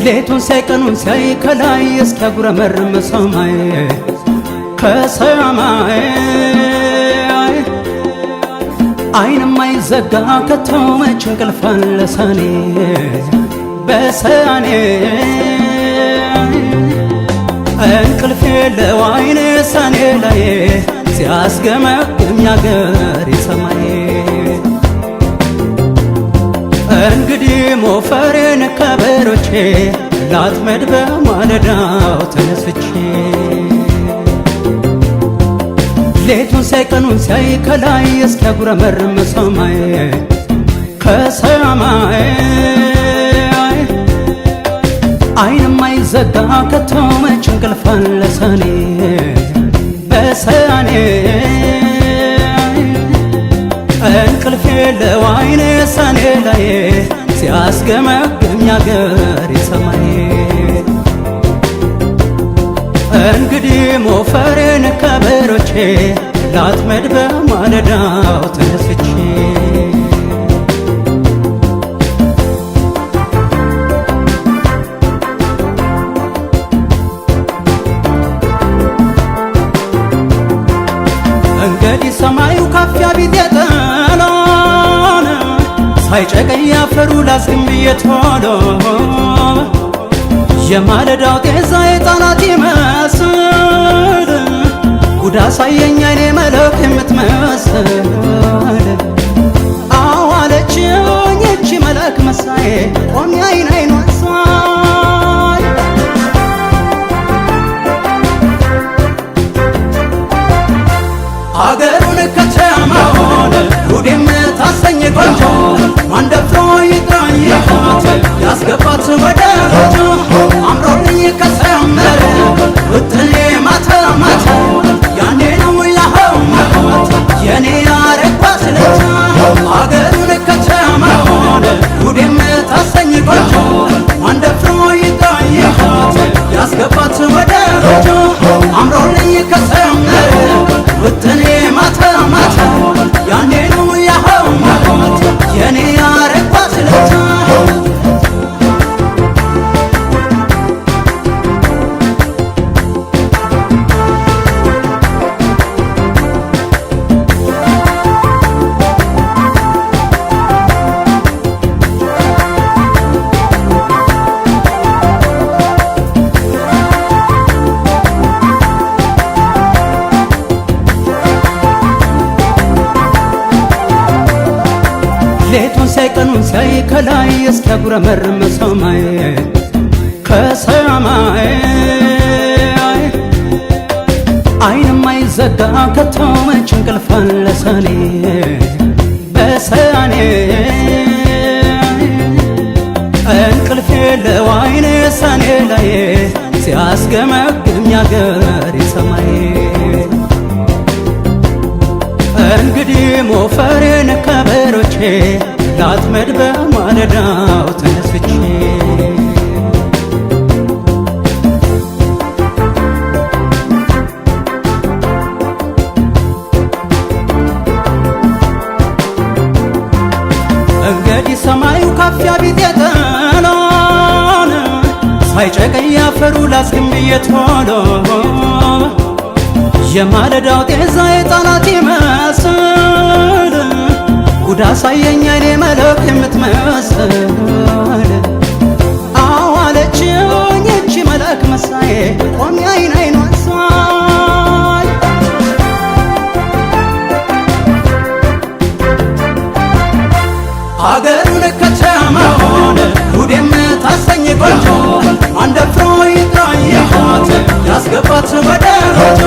ሌቱን ሳይቀኑን ሳይ ከላይ እስኪያጉረመርም ሰማይ ከሰማይ አይን ማይዘጋ ከቶ መች እንቅልፍ አለ ሰኔ በሰኔ እንቅልፍ የለው አይኔ ሰኔ ላይ ሲያስገመግም ያገሬ ሰማይ እንግዲህ ሞፈሬን ከበሮቼ ላጥመድ በማለዳው ተነስቼ ሌቱን ሳይቀኑን ሳይ ከላይ እስኪያጉረመርም ሰማይ ከሰማይ አይን ማይዘጋ ከቶ መች እንቅልፍ አለ ሰኔ በሰኔ እንቅልፍ የለው አይኔ ሰኔ ላይ ሲያስገመግም ያገሬ ሰማይ እንግዲህ ሞፈሬን ከበሮቼ ላጥመድ በማለዳው ተነስቼ እንግዲህ ሰማዩ ካፊያ ቢት የጠላን ሳይጨቀኝ ያፈሩ ላዝግም ብዬ ቶሎ የማለዳው ጤዛ የጣላት ይመስል ጉድ አሳየኝ አይኔ መለክ የምትመስል አዋለችኝ እቺ መለክ መሳዬ ቆሜ አይን አይኗን ሳይ አገሩን ከተማውን ጉድ የምታሰኝ ቆንጆ ማን ደፍሮ ይጥራኝ ያስገባት ወደ ረጆ አምሮልኝ ከሰመረ ውጥኔ ማታ ማታ ያኔ ነው ያኸው የኔ ያረግባት ለታ አገሩን ከተማውን ጉድ የምታሰኝ ቆንጆ ማን ደፍሮ ይጥራኝ ያስገባት ወደ ረጆ አምሮልኝ ከሰመረ ውጥኔ ማታ ማታ ያኔ ነው ያኸው የኔ ያረግባት ለታ ሌቱን ሳይቀኑን ሳይ ከላይ እስኪያጉረመርም ሰማይ ከሰማይ አይን ማይዘጋ ከቶ መች እንቅልፍ አለ ሰኔ በሰኔ እንቅልፍ የለው አይኔ ሰኔ ላይ ሲያስገመግም ያገሬ ሰማይ እንግዲህ ሞፈሬን ከበሮቼ ላጥመድ በማለዳው ተነስቼ እንግዲህ ሰማዩ ካፊያ ቢት የጠላን ሳይጨቀኝ ያፈሩ ላዝግም ብዬ ቶሎ የማለዳው ጤዛ የጣላት ይመስል ጉድ አሳየኝ አይኔ መለክ የምትመስል አዋለችኝ እቺ መለክ መሳዬ ቆሜ አይን አይኗን ሳይ አገሩን ከተማውን ጉድ የምታሰኝ ቆንጆ ማን ደፍሮ ይጥራኝ ያስገባት ወደ ረጆ